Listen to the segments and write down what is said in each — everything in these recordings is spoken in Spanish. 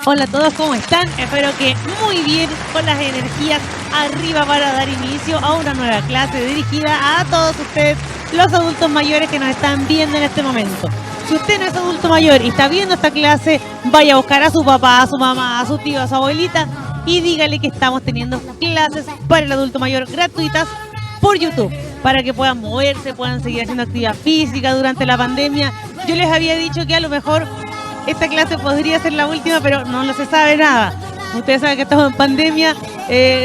Hola a todos, ¿cómo están? Espero que muy bien, con las energías arriba para dar inicio a una nueva clase dirigida a todos ustedes, los adultos mayores que nos están viendo en este momento. Si usted no es adulto mayor y está viendo esta clase, vaya a buscar a su papá, a su mamá, a su tío, a su abuelita y dígale que estamos teniendo clases para el adulto mayor gratuitas por YouTube, para que puedan moverse, puedan seguir haciendo actividad física durante la pandemia. Yo les había dicho que a lo mejor esta clase podría ser la última, pero no se sabe nada. Ustedes saben que estamos en pandemia,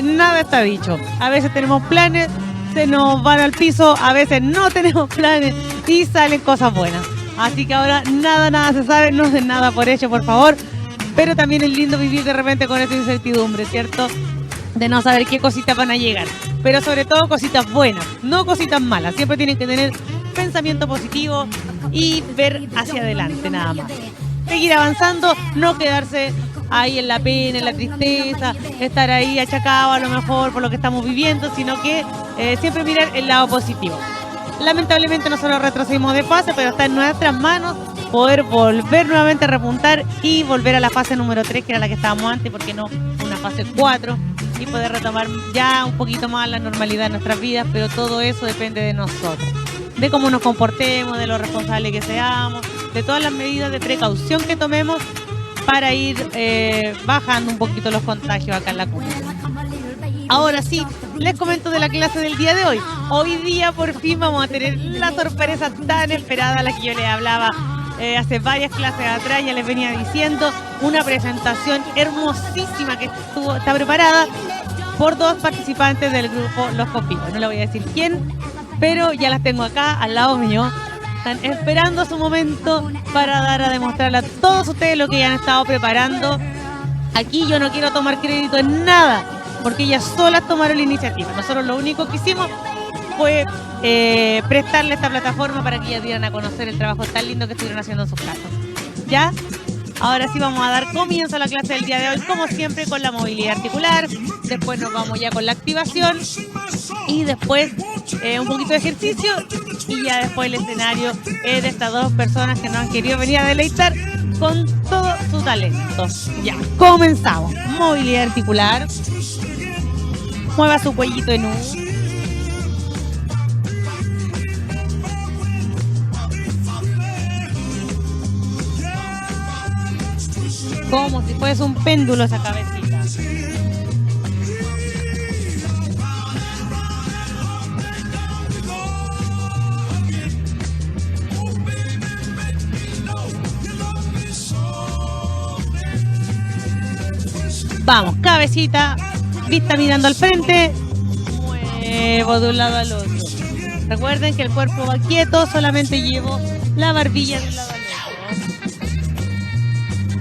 nada está dicho. A veces tenemos planes, se nos van al piso, a veces no tenemos planes y salen cosas buenas. Así que ahora nada se sabe, no den nada por hecho, por favor. Pero también es lindo vivir de repente con esa incertidumbre, ¿cierto? De no saber qué cositas van a llegar. Pero sobre todo cositas buenas, no cositas malas. Siempre tienen que tener pensamiento positivo y ver hacia adelante nada más. Seguir avanzando, no quedarse ahí en la pena, en la tristeza, estar ahí achacado a lo mejor por lo que estamos viviendo, sino que siempre mirar el lado positivo. Lamentablemente nosotros retrocedimos de fase, pero está en nuestras manos poder volver nuevamente a repuntar y volver a la fase número 3, que era la que estábamos antes, porque no una fase 4, y poder retomar ya un poquito más la normalidad en nuestras vidas, pero todo eso depende de nosotros, de cómo nos comportemos, de lo responsables que seamos, de todas las medidas de precaución que tomemos para ir bajando un poquito los contagios acá en la comunidad. Ahora sí, les comento de la clase del día de hoy. Hoy día por fin vamos a tener la sorpresa tan esperada a la que yo les hablaba hace varias clases atrás, ya les venía diciendo, una presentación hermosísima que está preparada por dos participantes del grupo Los Copitos. No le voy a decir quién, pero ya las tengo acá al lado mío. Están esperando su momento para dar a demostrarle a todos ustedes lo que ya han estado preparando. Aquí yo no quiero tomar crédito en nada, porque ellas solas tomaron la iniciativa. Nosotros lo único que hicimos fue prestarle esta plataforma para que ellas dieran a conocer el trabajo tan lindo que estuvieron haciendo en sus casas. ¿Ya? Ahora sí vamos a dar comienzo a la clase del día de hoy, como siempre, con la movilidad articular. Después nos vamos ya con la activación y después un poquito de ejercicio y ya después el escenario de estas dos personas que nos han querido venir a deleitar con todo su talento. Ya, comenzamos. Movilidad articular. Mueva su cuellito en U. Como si fuese un péndulo esa cabecita. Vamos, cabecita, vista mirando al frente, muevo de un lado al otro. Recuerden que el cuerpo va quieto, solamente llevo la barbilla de un lado al otro.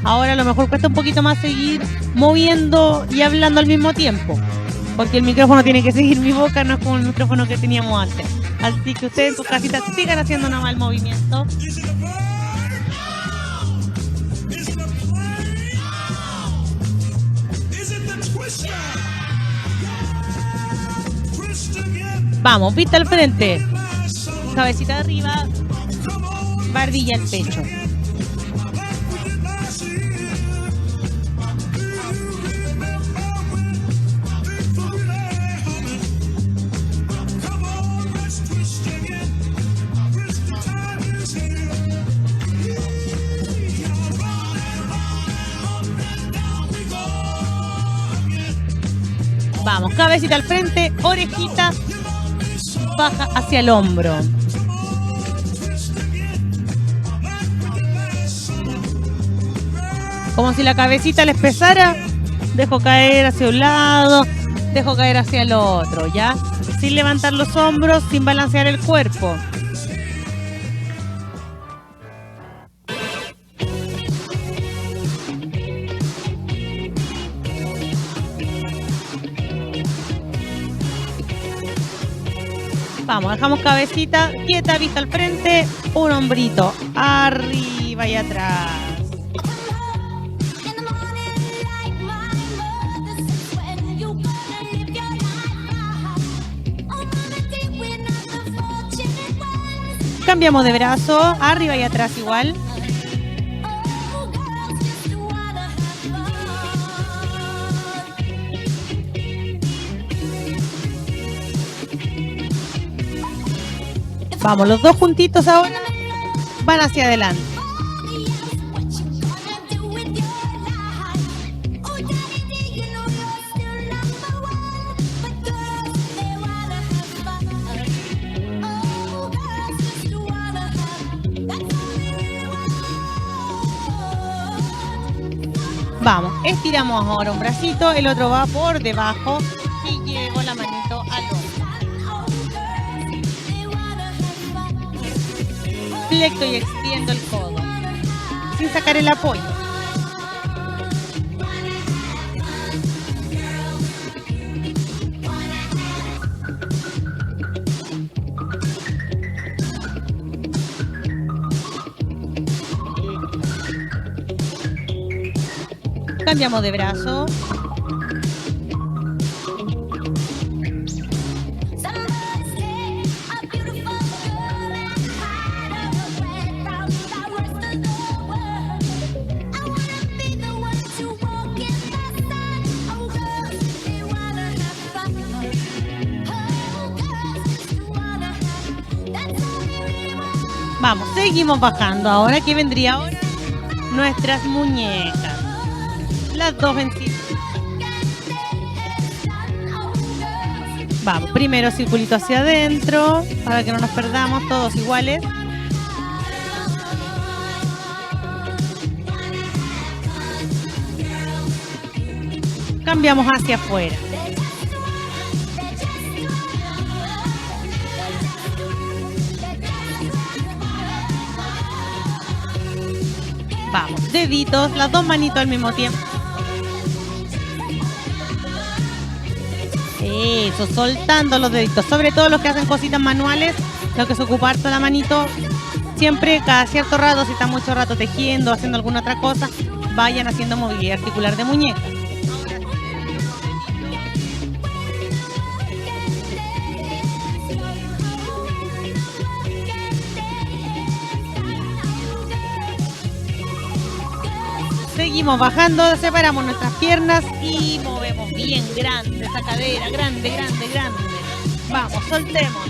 Ahora a lo mejor cuesta un poquito más seguir moviendo y hablando al mismo tiempo, porque el micrófono tiene que seguir mi boca, no es como el micrófono que teníamos antes. Así que ustedes en sus casitas sigan haciendo nomás el movimiento. Vamos, vista al frente, cabecita arriba, barbilla al pecho. Vamos, cabecita al frente, orejita baja hacia el hombro. Como si la cabecita les pesara, dejo caer hacia un lado, dejo caer hacia el otro, ¿ya? Sin levantar los hombros, sin balancear el cuerpo. Vamos, dejamos cabecita quieta, vista al frente, un hombrito arriba y atrás. Cambiamos de brazo, arriba y atrás igual. Vamos, los dos juntitos ahora van hacia adelante. Vamos, estiramos ahora un bracito, el otro va por debajo y llevo la manito al hombro. Flecto y extiendo el codo, sin sacar el apoyo. Cambiamos de brazo. Vamos, seguimos bajando. Ahora, ¿qué vendría ahora? Nuestras muñecas. Las dos encima. Vamos, primero circulito hacia adentro para que no nos perdamos, todos iguales. Cambiamos hacia afuera. Vamos, deditos, las dos manitos al mismo tiempo. Eso, soltando los deditos, sobre todo los que hacen cositas manuales, los que se ocupan toda la manito, siempre cada cierto rato, si están mucho rato tejiendo, haciendo alguna otra cosa, vayan haciendo movilidad articular de muñeca. Seguimos bajando, separamos nuestras piernas y movemos bien grande esa cadera, grande, grande, grande. Vamos, soltemos.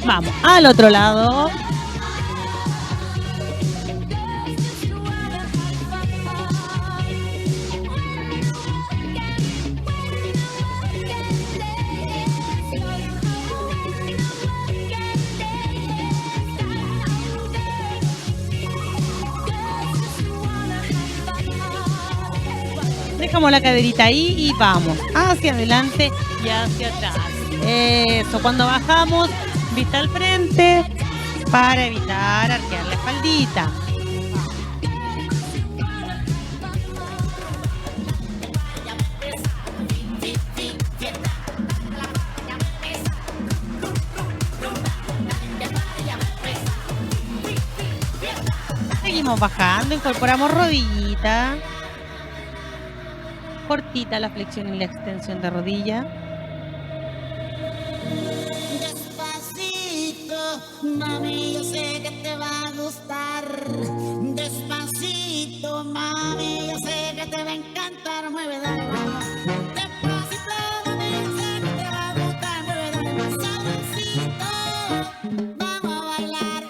Vamos, al otro lado. Dejamos la caderita ahí y vamos hacia adelante y hacia atrás. Eso, cuando bajamos, vista al frente para evitar arquear la espaldita. Seguimos bajando, incorporamos rodillita. Cortita la flexión y la extensión de rodilla. Despacito, mami, yo sé que te va a gustar. Despacito, mami, yo sé que te va a encantar. Mueve, dale, vamos. Despacito, mami, yo sé que te va a gustar. Mueve, dale, más suavecito. Vamos a bailar.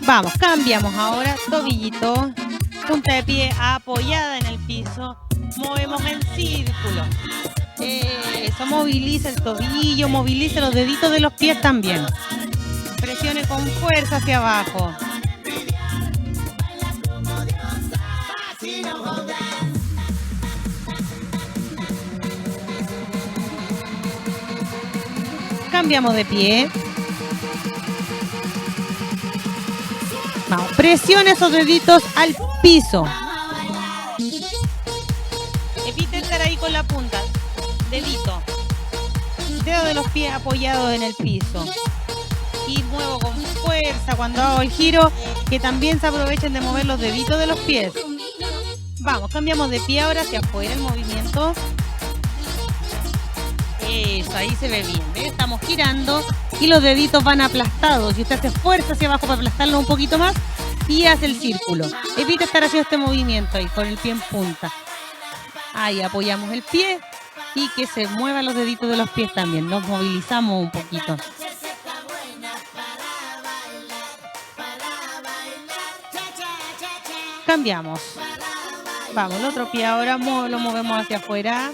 Vamos, cambiamos ahora. Tobillito. Punta de pie apoyada en el piso, movemos en círculo. Eso, moviliza el tobillo, moviliza los deditos de los pies también. Presione con fuerza hacia abajo. Cambiamos de pie. Vamos, presione esos deditos al piso. Evite estar ahí con la punta. Dedito. Dedo de los pies apoyados en el piso. Y muevo con fuerza cuando hago el giro. Que también se aprovechen de mover los deditos de los pies. Vamos, cambiamos de pie ahora hacia afuera el movimiento. Eso, ahí se ve bien. ¿Ves? Estamos girando y los deditos van aplastados. Y usted se esfuerza hacia abajo para aplastarlo un poquito más y hace el círculo. Evita estar haciendo este movimiento ahí con el pie en punta. Ahí apoyamos el pie y que se muevan los deditos de los pies también. Nos movilizamos un poquito. Cambiamos. Vamos, el otro pie ahora lo movemos hacia afuera.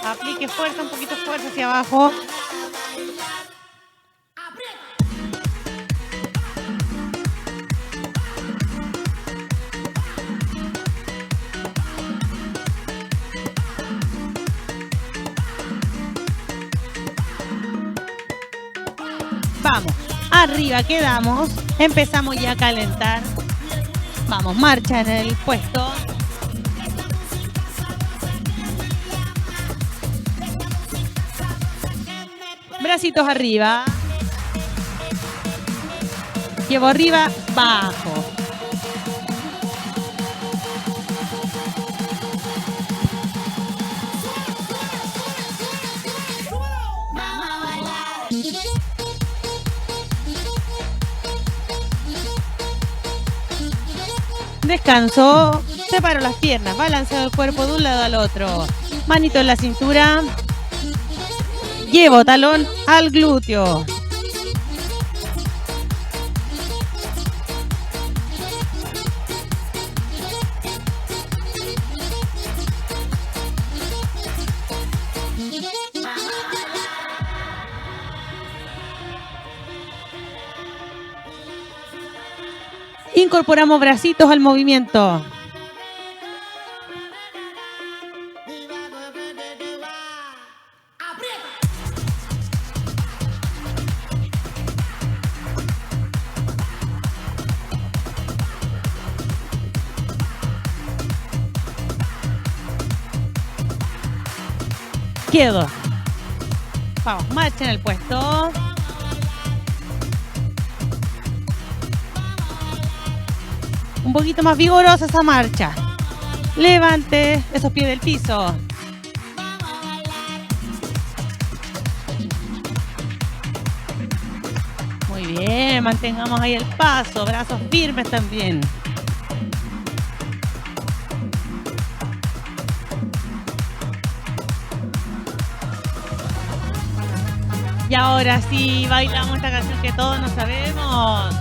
Aplique fuerza, un poquito de fuerza hacia abajo. Vamos, arriba quedamos. Empezamos ya a calentar. Vamos, marcha en el puesto. Bracitos arriba. Llevo arriba, bajo. Descanso. Separo las piernas. Balanceo el cuerpo de un lado al otro. Manito en la cintura. Llevo talón al glúteo. Incorporamos bracitos al movimiento. Quedo. Vamos, marcha en el puesto. Un poquito más vigorosa esa marcha. Levante esos pies del piso. Muy bien, mantengamos ahí el paso, brazos firmes también. Y ahora sí, bailamos esta canción que todos nos sabemos.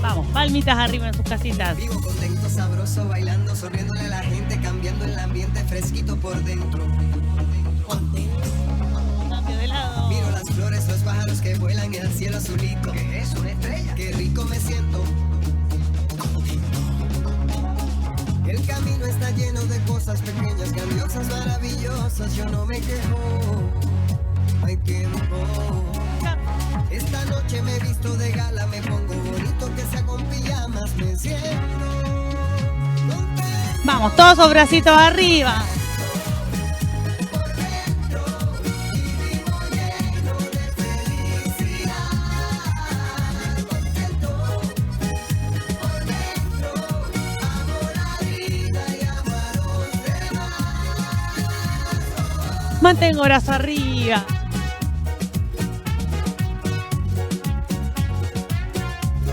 Vamos, palmitas arriba en sus casitas. Vivo contento, sabroso, bailando, sonriéndole a la gente, cambiando el ambiente fresquito por dentro. Contento. Cambio de lado. Miro las flores, los pájaros que vuelan en el cielo azulito. ¿Qué es una estrella? Qué rico me siento. Contento. El camino está lleno de cosas pequeñas, grandiosas, maravillosas. Yo no me quejo. Hay tiempo. Esta noche me he visto de gala, me pongo bonito, que sea con pijamas, me siento contento. Vamos, todos esos bracitos arriba. Por dentro y vivo lleno de felicidad. Contento por dentro, amo la vida y amo a los demás. Mantengo brazo arriba.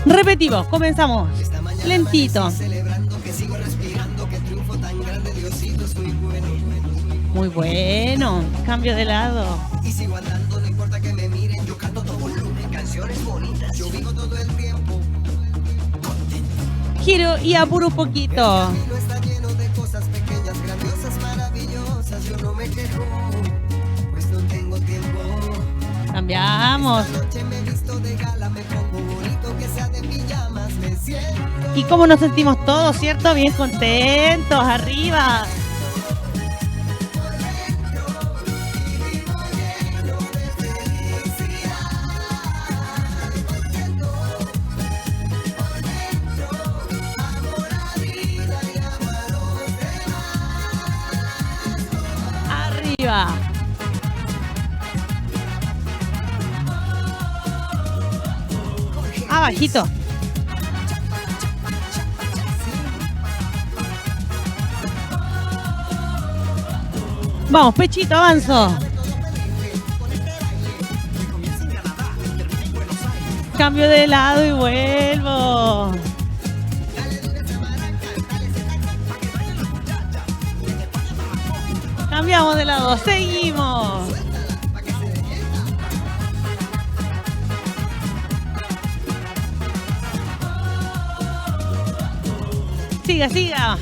Repetimos, comenzamos. Esta mañana Lentito. amanecí celebrando que sigo respirando, que triunfo tan grande, Diosito es muy bueno. Muy bueno. Cambio de lado. Y sigo andando, no importa que me miren, yo canto todo volumen, canciones bonitas, yo vivo todo el tiempo. Contento. Giro y apuro un poquito. El camino está lleno de cosas pequeñas, grandiosas, maravillosas, yo no me quejo, pues no tengo tiempo. Cambiamos. Esta noche me he visto de gala, me pongo bonito, que sea de pijamas, me siento. ¿Y cómo nos sentimos todos, cierto? Bien contentos, arriba. Por dentro y vivo lleno de felicidad. Contento por dentro, amo la vida y amo a los demás. Arriba. Abajito. Vamos, pechito, avanzo. Cambio de lado y vuelvo. Cambiamos de lado, seguimos. Siga, siga.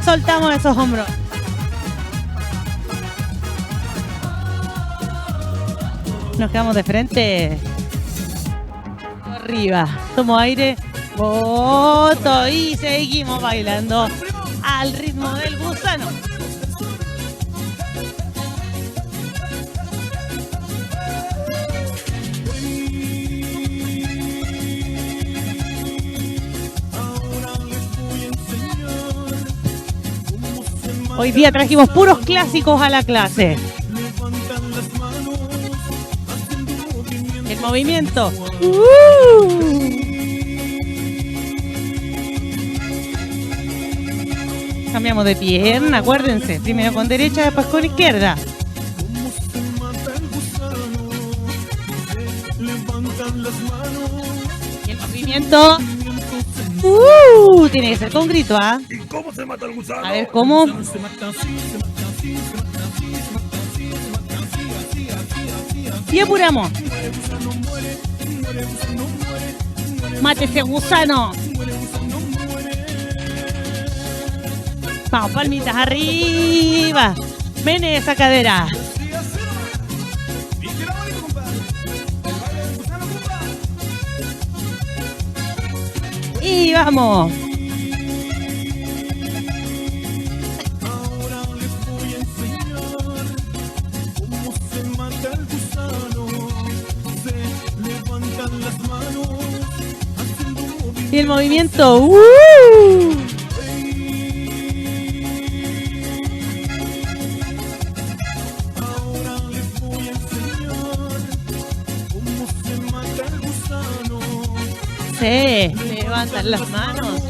Soltamos esos hombros. Nos quedamos de frente. Arriba. Tomo aire. Boto y seguimos bailando al ritmo del gusano. Hoy día trajimos puros clásicos a la clase. El movimiento. Cambiamos de pierna, acuérdense. Primero con derecha, después con izquierda. Y el movimiento. Tiene que ser con grito, ¿ah? ¿Y cómo se mata el gusano? A ver, ¿cómo? Y apuramos. Mate ese gusano. Vamos, palmitas arriba. Mene esa cadera. Y vamos. Y el movimiento. Se levantan las manos.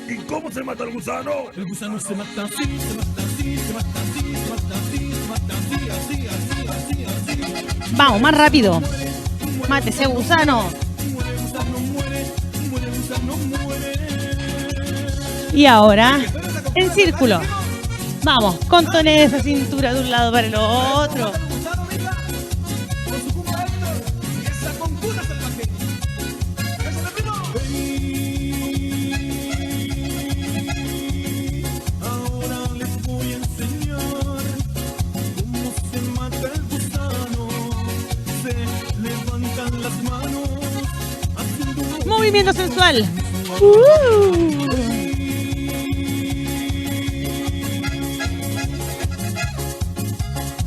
¿Y cómo se mata el gusano? El gusano se mata así, se mata así, se mata así, se mata así, se mata así, así, así, así, así. Vamos, más rápido. Mate ese gusano. Y ahora, en círculo. Vamos, contoné esa cintura de un lado para el otro. Movimiento sensual.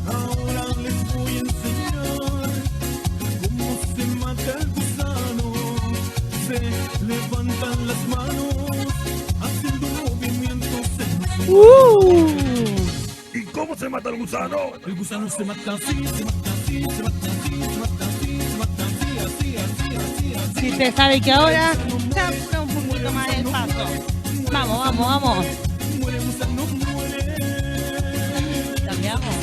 Ahora les voy a enseñar cómo se mata el gusano. Se levantan las manos haciendo movimientos sensuales. ¿Y cómo se mata el gusano? El gusano se mata así, se mata así, se mata así, se mata así, se mata así, así, así, así, así. Si usted sabe que ahora se apura un poquito más el paso. Vamos, vamos, vamos. Cambiamos.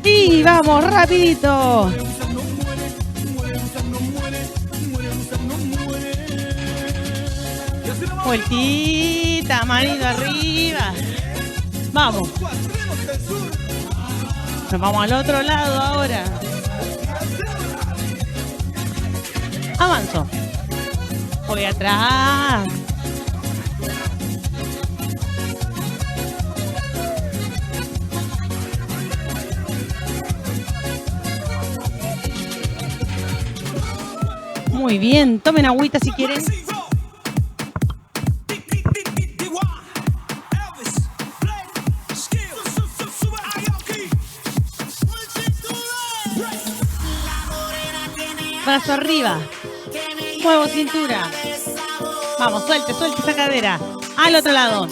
Y vamos, rapidito. Vueltita, manito arriba. Vamos. Nos vamos al otro lado ahora. Avanzo. Voy atrás. Muy bien, tomen agüita si quieren. Brazo arriba. Muevo cintura. Vamos, suelte, suelte esa cadera. Al otro lado.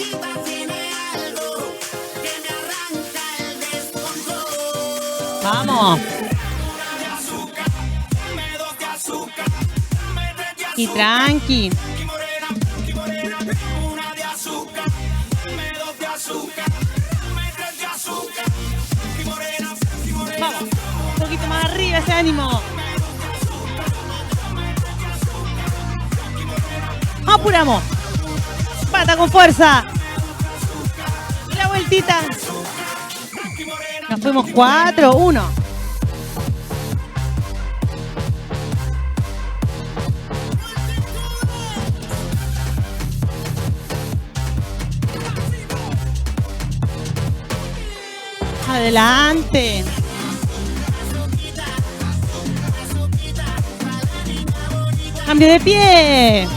Vamos. Y tranqui. Vamos, un poquito más arriba ese ánimo. Apuramos. Pata con fuerza. La vueltita. Nos fuimos 4-1. Adelante. Cambio de pie.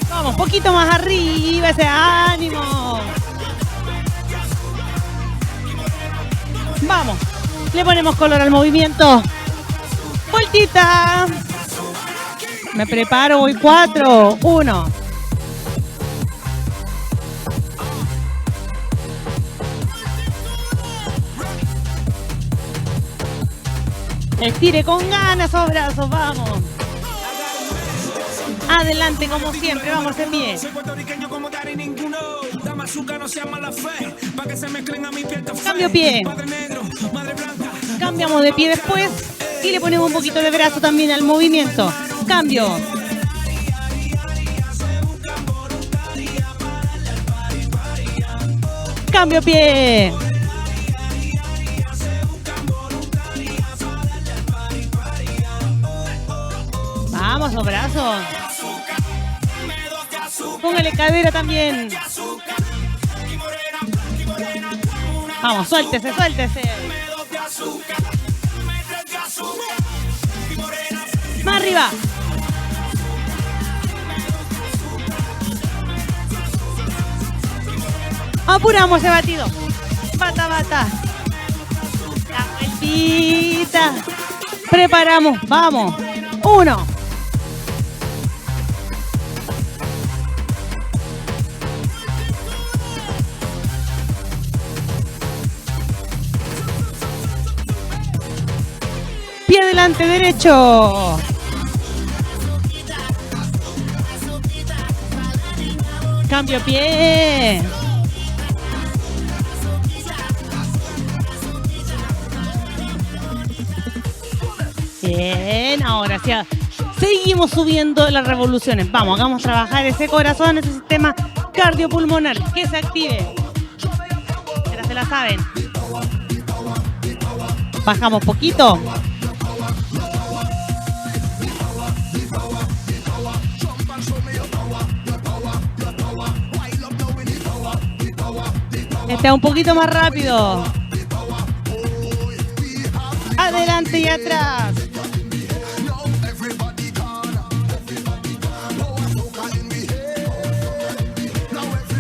Vamos, poquito más arriba, ese ánimo. Vamos, le ponemos color al movimiento. Vueltita. Me preparo, voy 4-1. Estire con ganas esos brazos, vamos. Adelante como siempre, vamos en pie. Cambio pie. Cambiamos de pie después y le ponemos un poquito de brazo también al movimiento. Cambio. Cambio pie. Vamos, los brazos. Póngale cadera también. Vamos, suéltese, suéltese. Más arriba. Apuramos ese batido. Bata, bata. La vueltita. Preparamos. Vamos. 1. Pie adelante derecho. Cambio pie. Bien, ahora sí. Seguimos subiendo las revoluciones. Vamos, hagamos trabajar ese corazón, ese sistema cardiopulmonar. Que se active. Ya se la saben. Bajamos poquito. Este es un poquito más rápido. Adelante y atrás.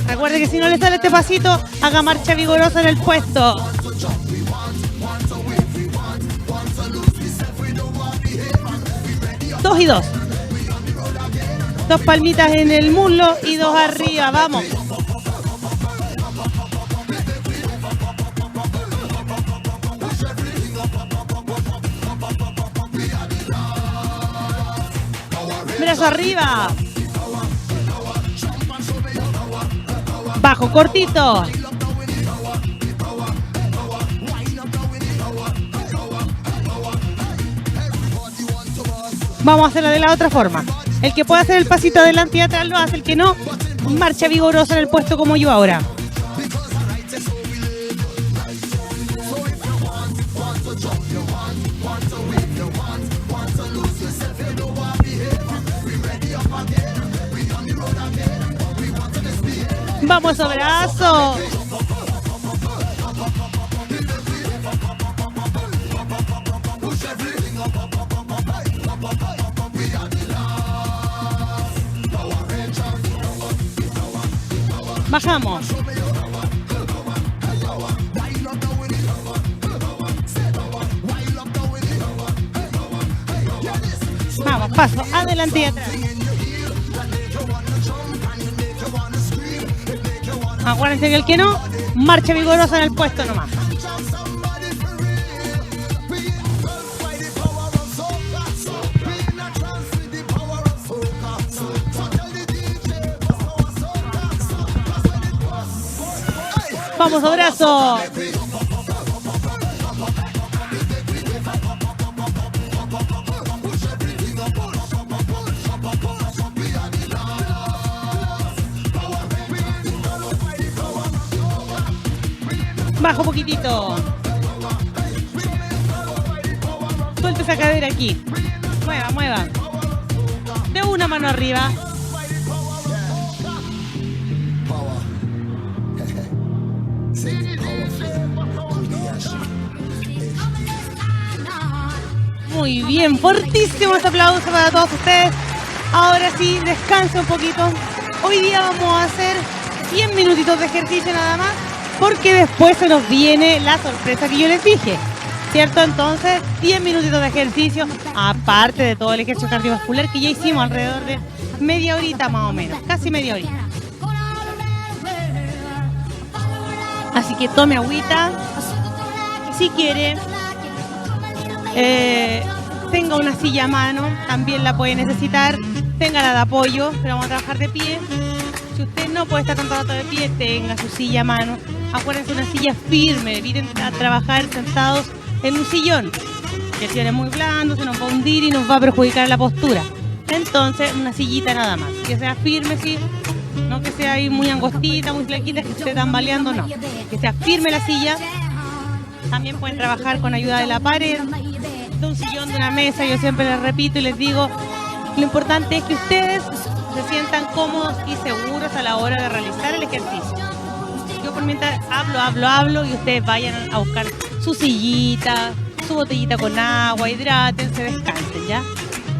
Recuerde que si no le sale este pasito, haga marcha vigorosa en el puesto. Dos y dos. 2 palmitas en el muslo y 2 arriba. Vamos. Brazo arriba. Bajo, cortito. Vamos a hacerlo de la otra forma. El que pueda hacer el pasito adelante y atrás lo hace. El que no, marcha vigorosa en el puesto como yo ahora. Vamos, abrazo. Bajamos. paso adelante y atrás. Acuérdense que el que no, marcha vigorosa en el puesto nomás. Vamos, abrazo. Bajo un poquitito. Suelta esa cadera aquí. Mueva, mueva. De una mano arriba. Muy bien, fortísimo este aplauso para todos ustedes. Ahora sí, descanse un poquito. Hoy día vamos a hacer 100 minutitos de ejercicio nada más, porque después se nos viene la sorpresa que yo les dije, ¿cierto? Entonces, 10 minutitos de ejercicio, aparte de todo el ejercicio cardiovascular que ya hicimos alrededor de media horita más o menos, casi media horita. Así que tome agüita, si quiere, tenga una silla a mano, también la puede necesitar, téngala de apoyo, pero vamos a trabajar de pie. Si usted no puede estar tanto rato de pie, tenga su silla a mano. Acuérdense, una silla firme, eviten a trabajar sentados en un sillón. El sillón es muy blando, se nos va a hundir y nos va a perjudicar la postura. Entonces, una sillita nada más, que sea firme, sí, no que sea ahí muy angostita, muy flaquita, que esté tambaleando, no. Que sea firme la silla. También pueden trabajar con ayuda de la pared, de un sillón, de una mesa. Yo siempre les repito y les digo, lo importante es que ustedes se sientan cómodos y seguros a la hora de realizar el ejercicio. Yo por mientras hablo y ustedes vayan a buscar su sillita, su botellita con agua, hidrátense, descansen, ¿ya?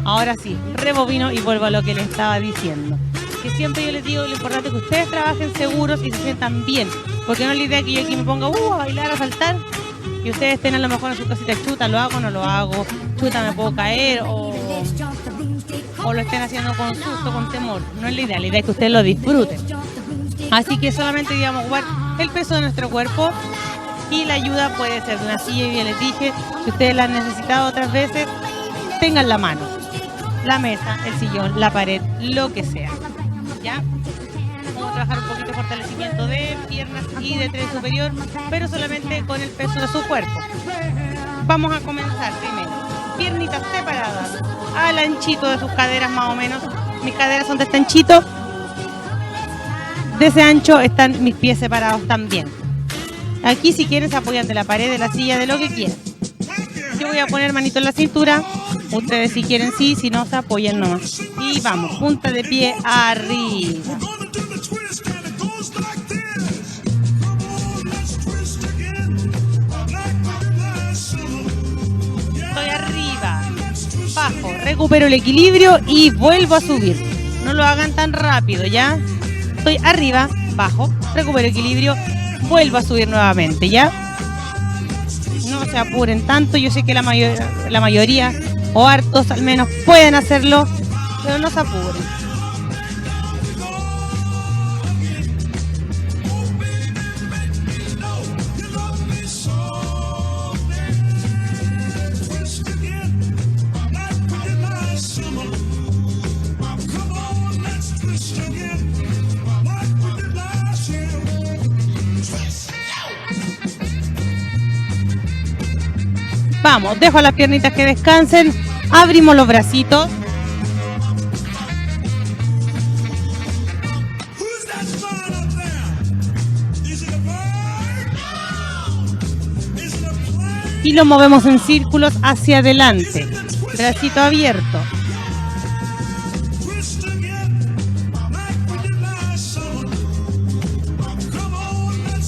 Ahora sí, rebobino y vuelvo a lo que les estaba diciendo. Que siempre yo les digo, lo importante es que ustedes trabajen seguros y se sientan bien. Porque no es la idea que yo aquí me ponga a bailar, a saltar, y ustedes estén a lo mejor en su casita, chuta, lo hago o no lo hago, chuta, me puedo caer, o lo estén haciendo con susto, con temor. No es la idea es que ustedes lo disfruten. Así que solamente digamos jugar el peso de nuestro cuerpo, y la ayuda puede ser de una silla, y ya les dije, si ustedes la han necesitado otras veces, tengan la mano, la mesa, el sillón, la pared, lo que sea. ¿Ya? Vamos a trabajar un poquito de fortalecimiento de piernas y de tren superior, pero solamente con el peso de su cuerpo. Vamos a comenzar primero. Piernitas separadas al anchito de sus caderas más o menos. Mis caderas son de este anchito. De ese ancho están mis pies separados también. Aquí si quieren se apoyan de la pared, de la silla, de lo que quieran. Yo voy a poner manito en la cintura. Ustedes si quieren sí, si no se apoyan nomás. Y vamos, punta de pie arriba. Estoy arriba, bajo, recupero el equilibrio y vuelvo a subir. No lo hagan tan rápido, ¿ya? Estoy arriba, bajo, recupero equilibrio, vuelvo a subir nuevamente, ¿ya? No se apuren tanto, yo sé que la mayoría, o hartos al menos, pueden hacerlo, pero no se apuren. Vamos, dejo a las piernitas que descansen, abrimos los bracitos. Y lo movemos en círculos hacia adelante, bracito abierto.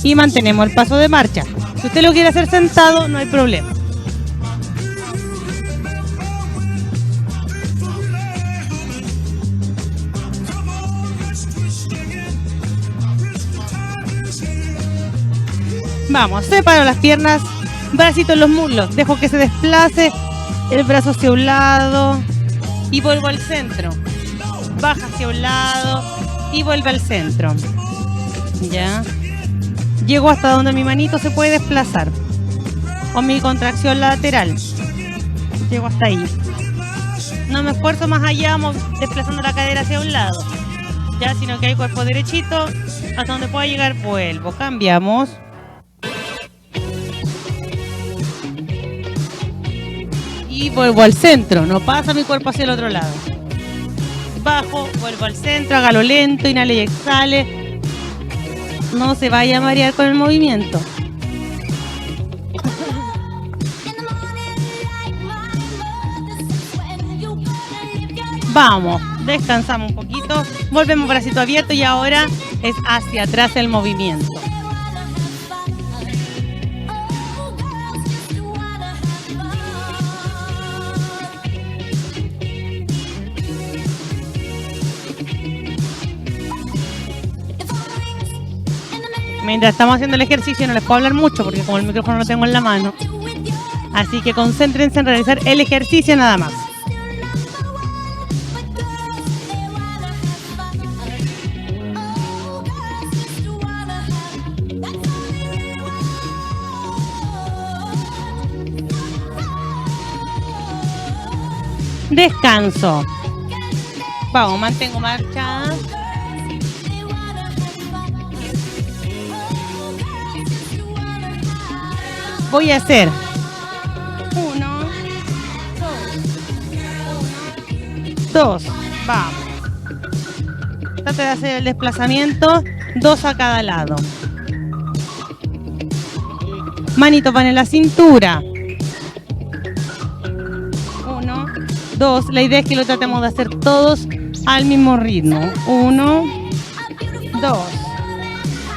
Y mantenemos el paso de marcha. Si usted lo quiere hacer sentado, no hay problema. Vamos, separo las piernas, bracito en los muslos, dejo que se desplace el brazo hacia un lado, y vuelvo al centro. Baja hacia un lado y vuelve al centro. Ya. Llego hasta donde mi manito se puede desplazar. Con mi contracción lateral. Llego hasta ahí. No me esfuerzo más allá desplazando la cadera hacia un lado. Ya, sino que hay cuerpo derechito. Hasta donde pueda llegar vuelvo. Cambiamos. Y vuelvo al centro. No pasa mi cuerpo hacia el otro lado. Bajo, vuelvo al centro, hágalo lento, inhale y exhale. No se vaya a marear con el movimiento. Vamos, descansamos un poquito, volvemos bracito abierto y ahora es hacia atrás el movimiento. Mientras estamos haciendo el ejercicio no les puedo hablar mucho porque como el micrófono lo tengo en la mano. Así que concéntrense en realizar el ejercicio nada más. Descanso. Vamos, mantengo marcha. Voy a hacer 1, 2, vamos. Trate de hacer el desplazamiento 2 a cada lado. Manito van en la cintura. 1, 2. La idea es que lo tratemos de hacer todos al mismo ritmo. 1, 2.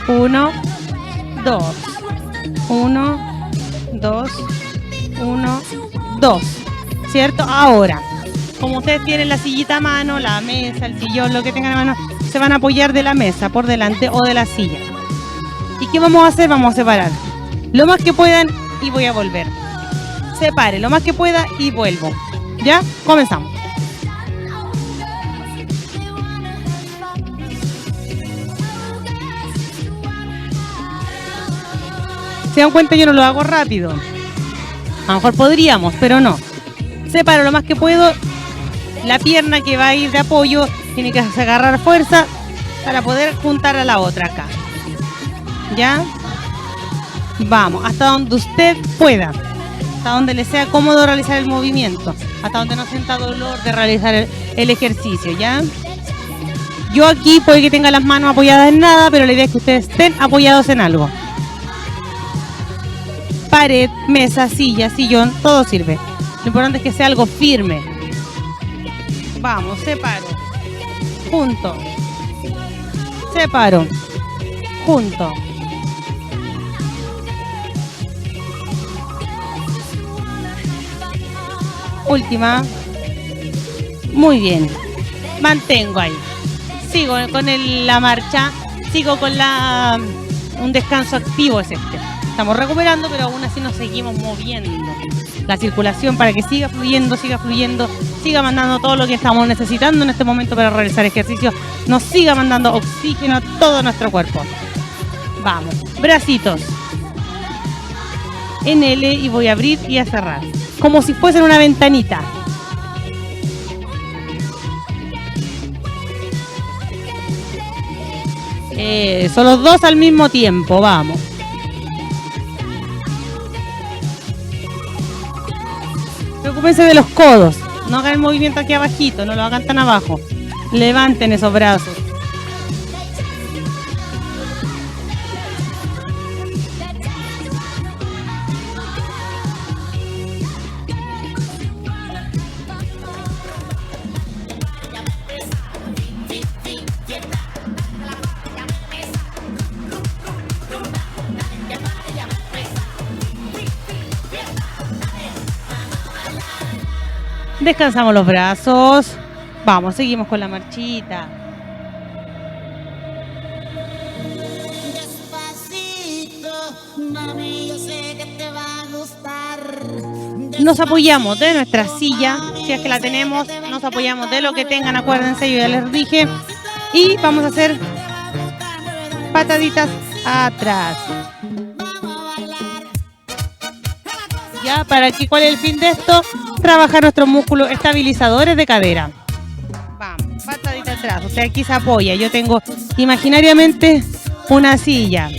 1, 2. 1, 2, 1, 2. ¿Cierto? Ahora, como ustedes tienen la sillita a mano, la mesa, el sillón, lo que tengan a mano, se van a apoyar de la mesa por delante o de la silla. ¿Y qué vamos a hacer? Vamos a separar lo más que puedan y voy a volver. Separe lo más que pueda y vuelvo. ¿Ya? Comenzamos. ¿Se dan cuenta? Yo no lo hago rápido. A lo mejor podríamos, pero no. Separo lo más que puedo. La pierna que va a ir de apoyo tiene que agarrar fuerza para poder juntar a la otra acá. ¿Ya? Vamos, hasta donde usted pueda. Hasta donde le sea cómodo realizar el movimiento. Hasta donde no sienta dolor de realizar el ejercicio, ¿ya? Yo aquí puede que tenga las manos apoyadas en nada, pero la idea es que ustedes estén apoyados en algo. Pared, mesa, silla, sillón, todo sirve. Lo importante es que sea algo firme. Vamos, separo. Junto. Separo. Junto. Última. Muy bien. Mantengo ahí. Sigo con la marcha. Sigo con un descanso activo es este. Estamos recuperando, pero aún así nos seguimos moviendo. La circulación para que siga fluyendo, siga mandando todo lo que estamos necesitando en este momento para realizar ejercicio. Nos siga mandando oxígeno a todo nuestro cuerpo. Vamos, bracitos en L y voy a abrir y a cerrar. Como si fuesen una ventanita. Son los dos al mismo tiempo, vamos. Preocúpense de los codos. No hagan el movimiento aquí abajito, no lo hagan tan abajo. Levanten esos brazos. Descansamos los brazos. Vamos, seguimos con la marchita. Despacito, mami, yo sé que te va a gustar. Nos apoyamos de nuestra silla, si es que la tenemos, nos nos apoyamos de lo que tengan, acuérdense, yo ya les dije. Y vamos a hacer pataditas atrás. Ya, ¿cuál es el fin de esto? Trabajar nuestros músculos estabilizadores de cadera. Vamos, patadita atrás. Usted aquí se apoya. Yo tengo imaginariamente una silla.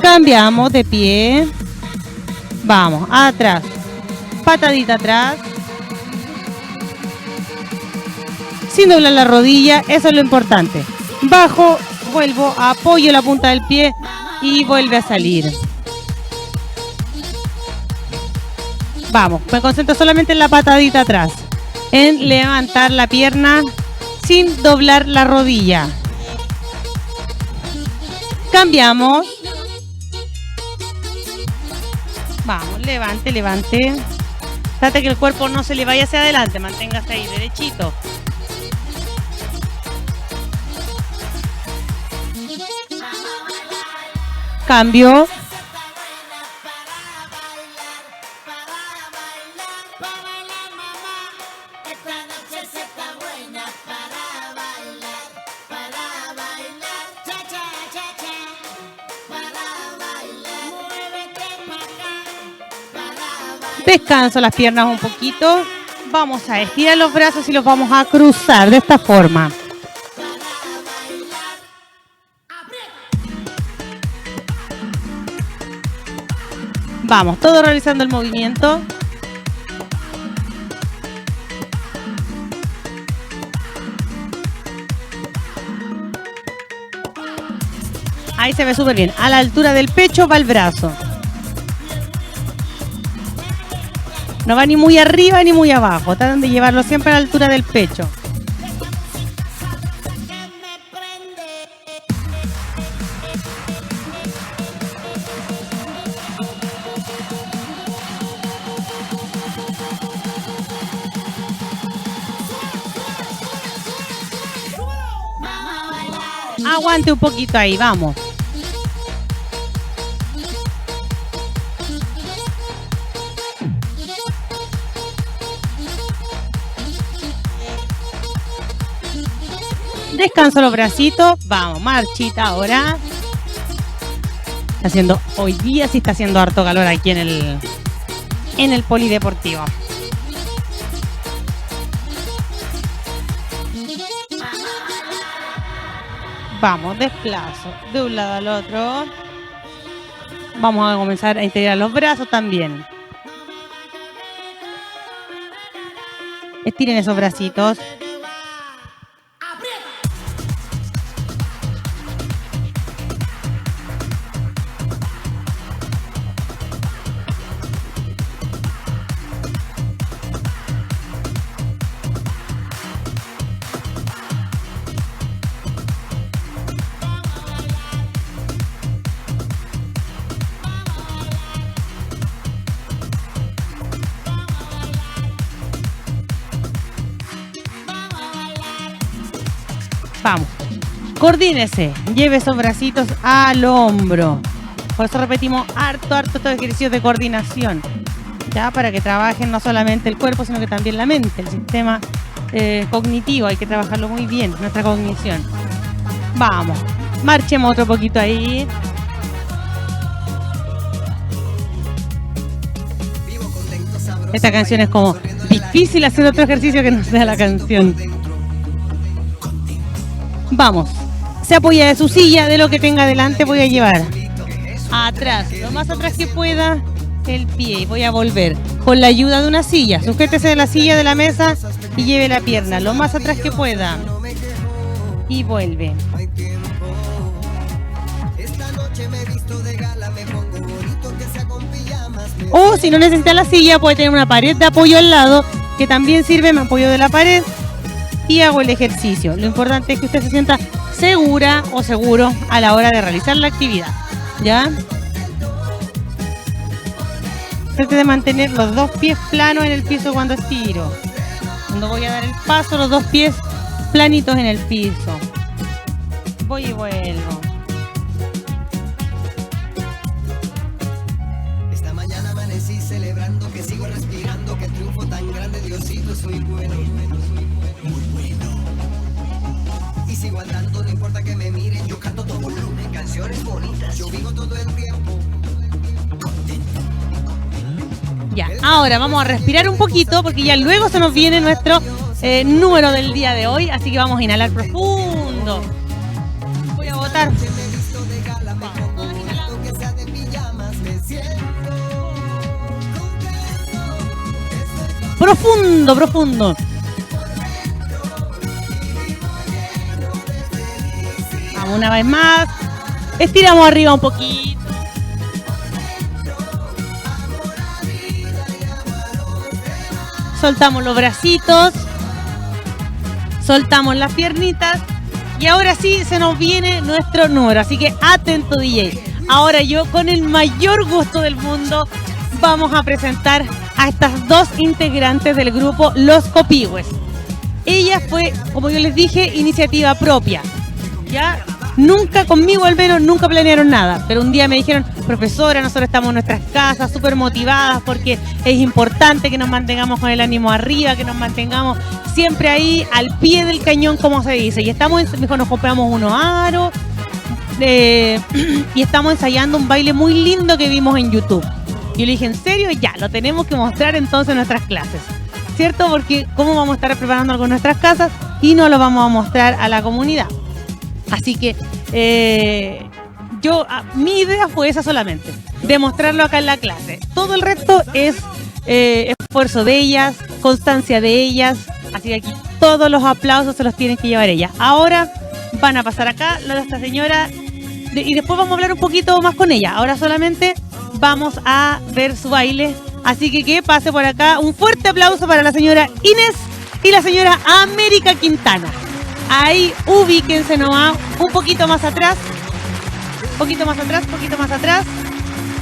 Cambiamos de pie. Vamos, atrás. Patadita atrás. Sin doblar la rodilla, eso es lo importante. Bajo, vuelvo, apoyo la punta del pie y vuelve a salir. Vamos, me concentro solamente en la patadita atrás. En levantar la pierna sin doblar la rodilla. Cambiamos. Vamos, levante, levante. Trate que el cuerpo no se le vaya hacia adelante. Manténgase ahí derechito. Cambio. Descanso las piernas un poquito. Vamos a estirar los brazos y los vamos a cruzar de esta forma. Vamos, todo realizando el movimiento. Ahí se ve súper bien. A la altura del pecho va el brazo. No va ni muy arriba ni muy abajo. Tratan de llevarlo siempre a la altura del pecho. Aguante un poquito ahí, vamos. Descanso los bracitos. Vamos, marchita ahora. Está haciendo, hoy día sí está haciendo harto calor aquí en el polideportivo. Vamos, desplazo de un lado al otro. Vamos a comenzar a integrar los brazos también. Estiren esos bracitos. Vamos, coordínese, lleve esos bracitos al hombro. Por eso repetimos harto estos ejercicios de coordinación. Ya, para que trabajen no solamente el cuerpo, sino que también la mente, el sistema cognitivo. Hay que trabajarlo muy bien, nuestra cognición. Vamos, marchemos otro poquito ahí. Esta canción es como difícil hacer otro ejercicio que no sea la canción. Vamos, se apoya de su silla, de lo que tenga delante voy a llevar atrás, lo más atrás que pueda el pie y voy a volver con la ayuda de una silla. Sujétese de la silla de la mesa y lleve la pierna lo más atrás que pueda y vuelve. O si no necesita la silla puede tener una pared de apoyo al lado que también sirve, me apoyo de la pared y hago el ejercicio. Lo importante es que usted se sienta segura o seguro a la hora de realizar la actividad. ¿Ya? Trate de mantener los dos pies planos en el piso cuando estiro. Cuando voy a dar el paso, los dos pies planitos en el piso. Voy y vuelvo. soy bueno. Y sigo andando, no importa que me miren, yo canto todo volumen, canciones bonitas, yo vivo todo el tiempo. Ya, ahora vamos a respirar un poquito porque ya luego se nos viene nuestro número del día de hoy, así que vamos a inhalar profundo. Voy a botar. Profundo, profundo. Vamos una vez más. Estiramos arriba un poquito. Soltamos los bracitos. Soltamos las piernitas. Y ahora sí se nos viene nuestro número. Así que atento, DJ. Ahora yo, con el mayor gusto del mundo, vamos a presentar a estas dos integrantes del grupo Los Copihue. Ella fue, como yo les dije, iniciativa propia. Ya nunca, conmigo al menos, nunca planearon nada. Pero un día me dijeron, profesora, nosotros estamos en nuestras casas súper motivadas porque es importante que nos mantengamos con el ánimo arriba, que nos mantengamos siempre ahí al pie del cañón, como se dice. Y estamos, dijo, nos compramos unos aros y estamos ensayando un baile muy lindo que vimos en YouTube. Y yo le dije, ¿en serio? Ya, lo tenemos que mostrar entonces en nuestras clases, ¿cierto? Porque ¿cómo vamos a estar preparando algo en nuestras casas y no lo vamos a mostrar a la comunidad? Así que mi idea fue esa solamente, demostrarlo acá en la clase. Todo el resto es esfuerzo de ellas, constancia de ellas, así que aquí todos los aplausos se los tienen que llevar ellas. Ahora van a pasar acá la de esta señora y después vamos a hablar un poquito más con ella. Ahora solamente vamos a ver su baile, así que pase por acá. Un fuerte aplauso para la señora Inés y la señora América Quintana. Ahí ubíquense nomás, un poquito más atrás, poquito más atrás, poquito más atrás.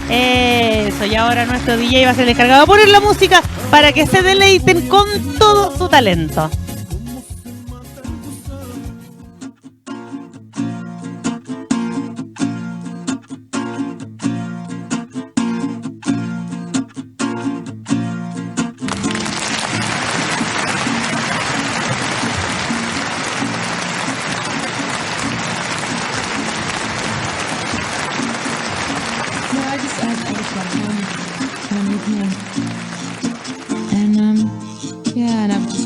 Eso, y ahora nuestro DJ va a ser el encargado de poner la música para que se deleiten con todo su talento.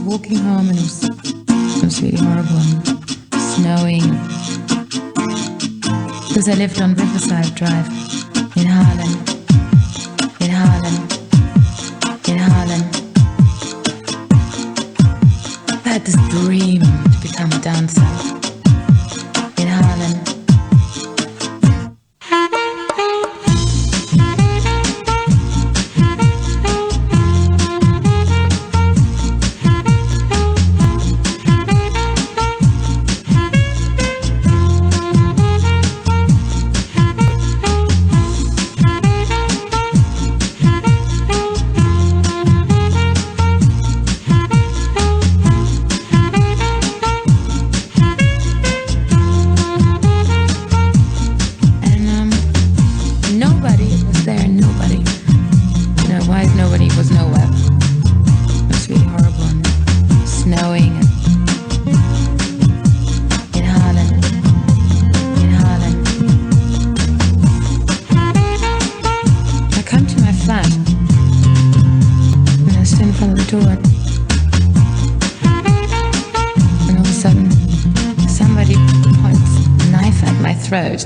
Walking home and it was really horrible and snowing because I lived on Riverside Drive in Harlem. I had this dream to become a dancer in Harlem. Throat.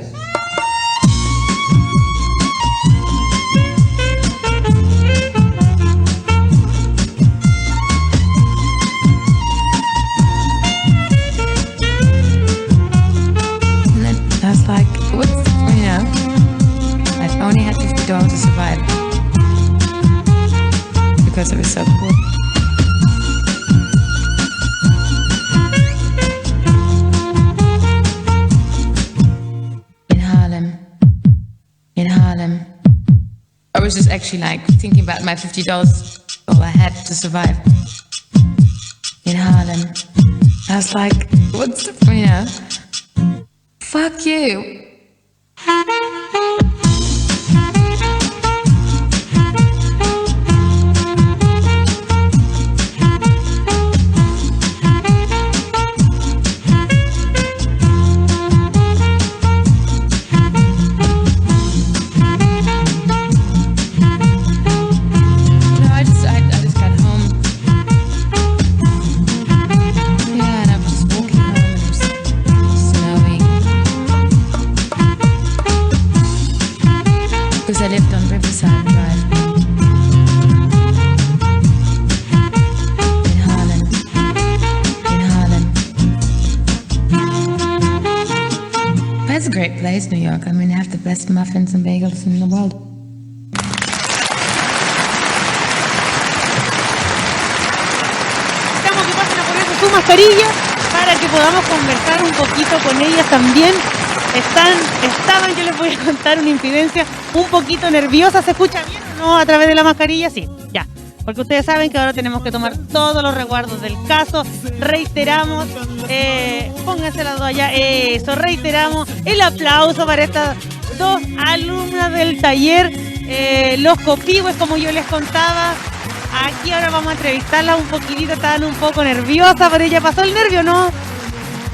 And then I was like, what's, you know, I only had $50 to survive because I was so poor. I was just actually like thinking about my $50, all I had to survive in Harlem. I was like, what's the, you know, fuck you. great place, New York. I mean, they have the best muffins and bagels in the world. Necesitamos que pasen a ponerse su mascarilla para que podamos conversar un poquito con ellas también. Estaban, yo les voy a contar una infidencia, un poquito nerviosa. ¿Se escucha bien o no a través de la mascarilla? Sí, ya. Porque ustedes saben que ahora tenemos que tomar todos los resguardos del caso. Reiteramos, pónganse las dos allá, eso, reiteramos el aplauso para estas dos alumnas del taller, los copihue, como yo les contaba. Aquí ahora vamos a entrevistarlas un poquitito, estaban un poco nerviosas, pero ya pasó el nervio, ¿no?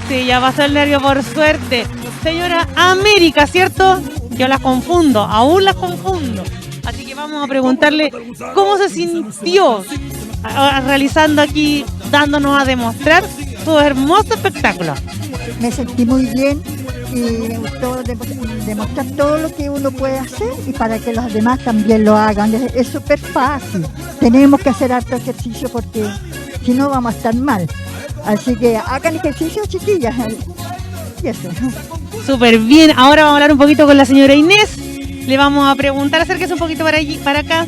Sí, ya pasó el nervio por suerte. Señora América, ¿cierto? Yo las confundo, aún las confundo. Así que vamos a preguntarle cómo se sintió realizando aquí, dándonos a demostrar su hermoso espectáculo. Me sentí muy bien y me gustó demostrar todo lo que uno puede hacer y para que los demás también lo hagan. Es súper fácil. Tenemos que hacer harto ejercicio porque si no vamos a estar mal. Así que hagan ejercicio, chiquillas. Y eso. Súper bien. Ahora vamos a hablar un poquito con la señora Inés. Le vamos a preguntar, acérquese un poquito para allí, para acá.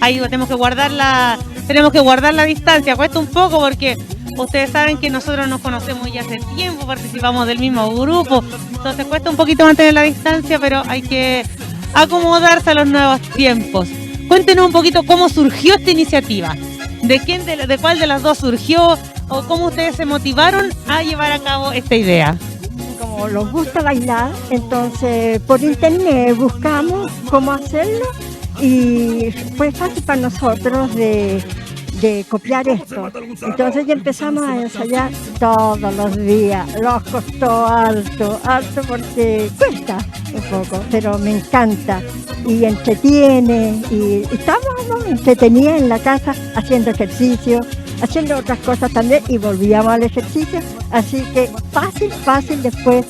Ahí tenemos que guardar la distancia. Cuesta un poco porque ustedes saben que nosotros nos conocemos ya hace tiempo, participamos del mismo grupo. Entonces cuesta un poquito mantener la distancia, pero hay que acomodarse a los nuevos tiempos. Cuéntenos un poquito cómo surgió esta iniciativa. ¿De cuál de las dos surgió? ¿O cómo ustedes se motivaron a llevar a cabo esta idea? Como nos gusta bailar, entonces por internet buscamos cómo hacerlo y fue fácil para nosotros de copiar esto. Entonces ya empezamos a ensayar todos los días. Nos costó harto porque cuesta un poco, pero me encanta y entretiene y estamos entretenidas en la casa haciendo ejercicio, haciendo otras cosas también y volvíamos al ejercicio, así que fácil después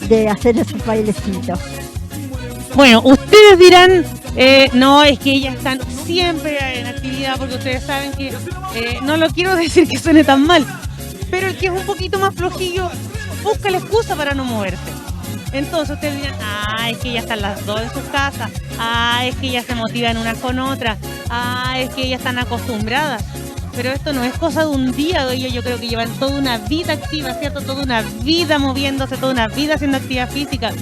de hacer esos bailecitos. Bueno, ustedes dirán, no, es que ellas están siempre en actividad porque ustedes saben que, no lo quiero decir que suene tan mal, pero el que es un poquito más flojillo busca la excusa para no moverse. Entonces ustedes dirán, es que ellas están las dos en sus casas, es que ellas se motivan unas con otras, es que ellas están acostumbradas. Pero esto no es cosa de un día, yo creo que llevan toda una vida activa, ¿cierto? Toda una vida moviéndose, toda una vida haciendo actividad física.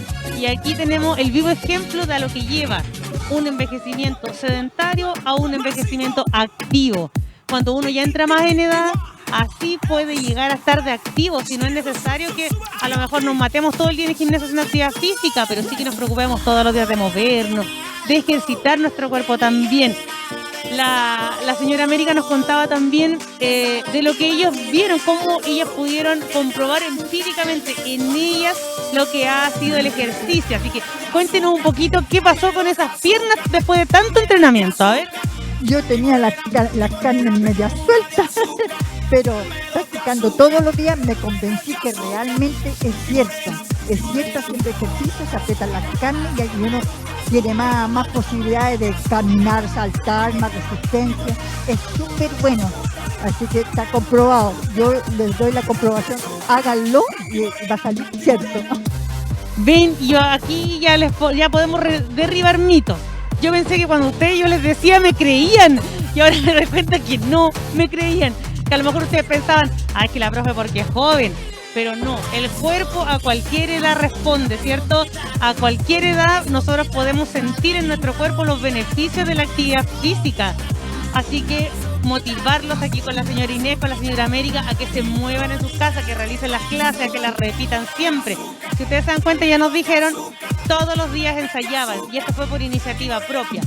Y aquí tenemos el vivo ejemplo de lo que lleva un envejecimiento sedentario a un envejecimiento activo. Cuando uno ya entra más en edad, así puede llegar a estar de activo, si no es necesario que a lo mejor nos matemos todo el día en el gimnasio haciendo actividad física, pero sí que nos preocupemos todos los días de movernos, de ejercitar nuestro cuerpo también. La señora América nos contaba también de lo que ellos vieron, cómo ellas pudieron comprobar empíricamente en ellas lo que ha sido el ejercicio. Así que cuéntenos un poquito qué pasó con esas piernas después de tanto entrenamiento. A ver. Yo tenía las carnes media sueltas, pero practicando todos los días me convencí que realmente es cierto haciendo ejercicio, se aprietan las carnes y ahí uno tiene más posibilidades de caminar, saltar, más resistencia. Es súper bueno, así que está comprobado. Yo les doy la comprobación, háganlo y va a salir cierto. Ven, yo aquí ya podemos derribar mitos. Yo pensé que cuando yo les decía me creían y ahora me doy cuenta que no me creían. Que a lo mejor ustedes pensaban, es que la profe porque es joven. Pero no, el cuerpo a cualquier edad responde, ¿cierto? A cualquier edad nosotros podemos sentir en nuestro cuerpo los beneficios de la actividad física. Así que motivarlos aquí con la señora Inés, con la señora América, a que se muevan en sus casas, que realicen las clases, a que las repitan siempre. Si ustedes se dan cuenta, ya nos dijeron, todos los días ensayaban y esto fue por iniciativa propia.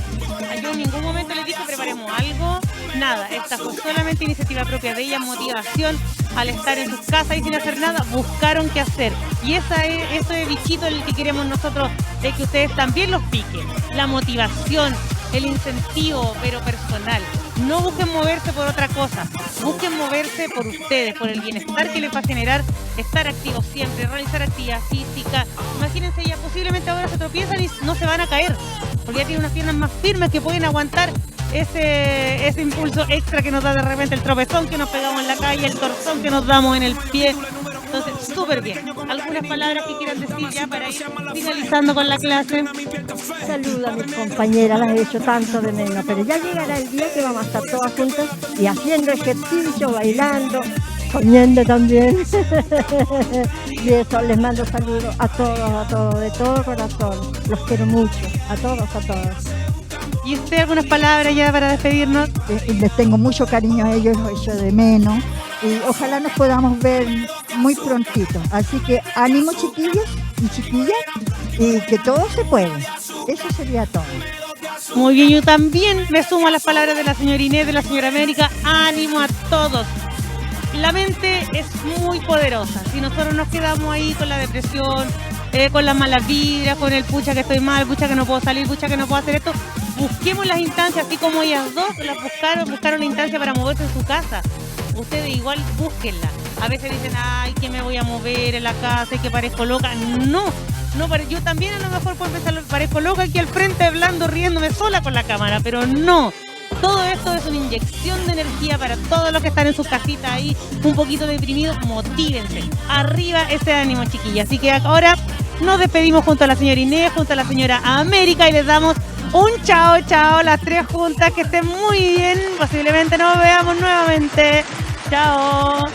Yo en ningún momento les dije preparemos algo, nada, esta fue solamente iniciativa propia de ellas, motivación. Al estar en sus casas y sin hacer nada, buscaron qué hacer. Y eso es bichito el que queremos nosotros, de que ustedes también los piquen. La motivación, el incentivo, pero personal. No busquen moverse por otra cosa, busquen moverse por ustedes, por el bienestar que les va a generar estar activos siempre, realizar actividad física. Imagínense, ya posiblemente ahora se tropiezan y no se van a caer, porque ya tienen unas piernas más firmes que pueden aguantar ese impulso extra que nos da de repente el tropezón que nos pegamos en la calle, el torzón que nos damos en el pie. Entonces Entonces, súper bien. ¿Algunas palabras que quieran decir ya para ir finalizando con la clase? Saluda a mis compañeras, las he hecho tanto de menos, pero ya llegará el día que vamos a estar todas juntas y haciendo ejercicio, bailando, comiendo también. Y eso, les mando saludos a todos, de todo corazón. Los quiero mucho, a todos, a todas. ¿Y usted algunas palabras ya para despedirnos? Les tengo mucho cariño a ellos, los echo de menos. Y ojalá nos podamos ver muy prontito. Así que ánimo, chiquillos y chiquillas, y que todo se puede. Eso sería todo. Muy bien, yo también me sumo a las palabras de la señora Inés, de la señora América. Ánimo a todos. La mente es muy poderosa. Si nosotros nos quedamos ahí con la depresión, con las malas vibras, con el pucha que estoy mal, pucha que no puedo salir, pucha que no puedo hacer esto, busquemos las instancias, así como ellas dos las buscaron la instancia para moverse en su casa. Ustedes igual búsquenla. A veces dicen, ay, que me voy a mover en la casa y que parezco loca. No, yo también a lo mejor por empezar parezco loca aquí al frente hablando, riéndome sola con la cámara, pero no. Todo esto es una inyección de energía para todos los que están en sus casitas ahí, un poquito deprimidos. Motívense. Arriba ese ánimo, chiquilla. Así que ahora nos despedimos junto a la señora Inés, junto a la señora América y les damos un chao, las tres juntas. Que estén muy bien. Posiblemente nos veamos nuevamente. Chao.